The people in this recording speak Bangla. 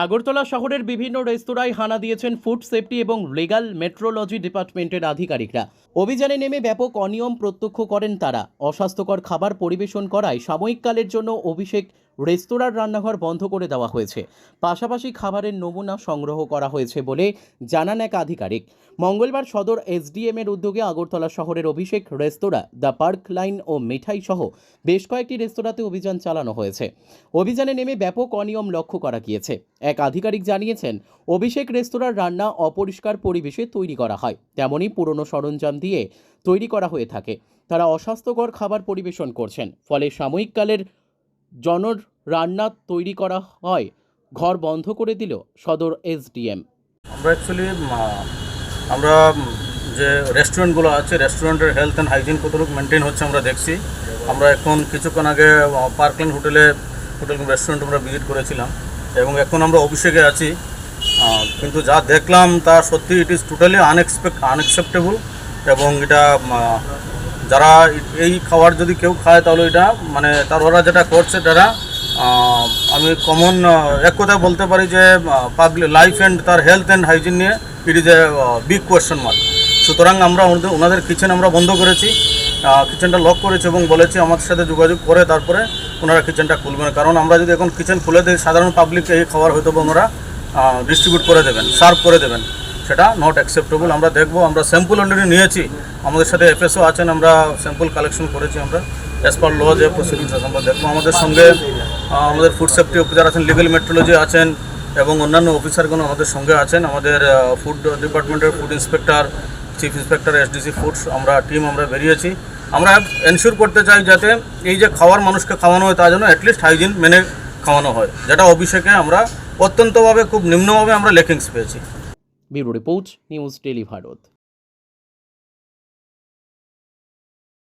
আগরতলা শহরের বিভিন্ন রেস্তোরাঁয় হানা দিয়েছেন ফুড সেফটি এবং লিগ্যাল মেট্রোলজি ডিপার্টমেন্টের আধিকারিকরা। অভিযানে নেমে ব্যাপক অনিয়ম প্রত্যক্ষ করেন তারা। অস্বাস্থ্যকর খাবার পরিবেশন করায় সাময়িককালের জন্য অভিষেক রেস্তোরাঁর রান্নাঘর বন্ধ করে দেওয়া হয়েছে। পাশাপাশি খাবারের নমুনা সংগ্রহ করা হয়েছে বলে জানান এক আধিকারিক। মঙ্গলবার সদর এসডিএম এর উদ্যোগে আগরতলা শহরের অভিষেক রেস্তোরাঁ, দ্য পার্ক লাইন ও মিঠাই সহ বেশ কয়েকটি রেস্তোরাঁতে অভিযান চালানো হয়েছে। অভিযানে নেমে ব্যাপক অনিয়ম লক্ষ্য করা গিয়েছে। এক আধিকারিক জানিয়েছেন, অভিষেক রেস্তোরাঁর রান্না অপরিষ্কার পরিবেশে তৈরি করা হয়, তেমনই পুরনো সরঞ্জাম দিয়ে তৈরি করা হয়ে থাকে। তারা অস্বাস্থ্যকর খাবার পরিবেশন করছেন, ফলে সাময়িককালের জনর রান্না তৈরি করা হয় ঘর বন্ধ করে দিল সদর এসডিএম। আমরা অ্যাকচুয়ালি আমরা যে রেস্টুরেন্টগুলো আছে, রেস্টুরেন্টের হেলথ অ্যান্ড হাইজিন কতটুকু মেনটেন হচ্ছে আমরা দেখছি। আমরা এখন কিছুক্ষণ আগে পার্কল্যান্ড হোটেল রেস্টুরেন্ট আমরা ভিজিট করেছিলাম এবং এখন আমরা অভিষেকে আছি। কিন্তু যা দেখলাম তা সত্যি ইট ইজ টোটালি আনএক্সেপ্টেবল এবং এটা যারা এই খাবার যদি কেউ খায় তাহলে এটা মানে ওরা যেটা করছে তারা আমি কমন এক কথা বলতে পারি যে লাইফ অ্যান্ড তার হেলথ অ্যান্ড হাইজিন নিয়ে it is a big question mark. সুতরাং আমরা ওনাদের কিচেন আমরা বন্ধ করেছি, কিচেনটা লক করেছি এবং বলেছি আমাদের সাথে যোগাযোগ করে তারপরে ওনারা কিচেনটা খুলবেন। কারণ আমরা যদি এখন কিচেন খুলে দিই, সাধারণ পাবলিককে এই খাবার হয়তো ওনারা ডিস্ট্রিবিউট করে দেবেন, সার্ভ করে দেবেন, সেটা নট অ্যাকসেপ্টেবল। আমরা দেখবো, আমরা স্যাম্পল অলরেডি নিয়েছি, আমাদের সাথে এফএসও আছেন, আমরা স্যাম্পল কালেকশন করেছি। আমরা অ্যাজ পার ল যে প্রসিডিউরস আছে আমরা দেখবো। আমাদের সঙ্গে আমাদের ফুড সেফটি অফিসার আছেন, লিগ্যাল মেট্রোলজি আছেন এবং অন্যান্য অফিসারগুলো আমাদের সঙ্গে আছেন। আমাদের ফুড ডিপার্টমেন্টের food inspector, chief inspector, SDC foods আমরা টিম আমরা বেরিয়েছি। আমরা এনশিওর করতে চাই যাতে এই যে খাবার মানুষকে খাওয়ানো হয় তা যেন অ্যাটলিস্ট হাইজিন মেনে খাওয়ানো হয়, যেটা অভিষেকে আমরা অত্যন্তভাবে খুব নিম্নভাবে আমরা লেকিংস পেয়েছি। Bureau report, news daily Bharat.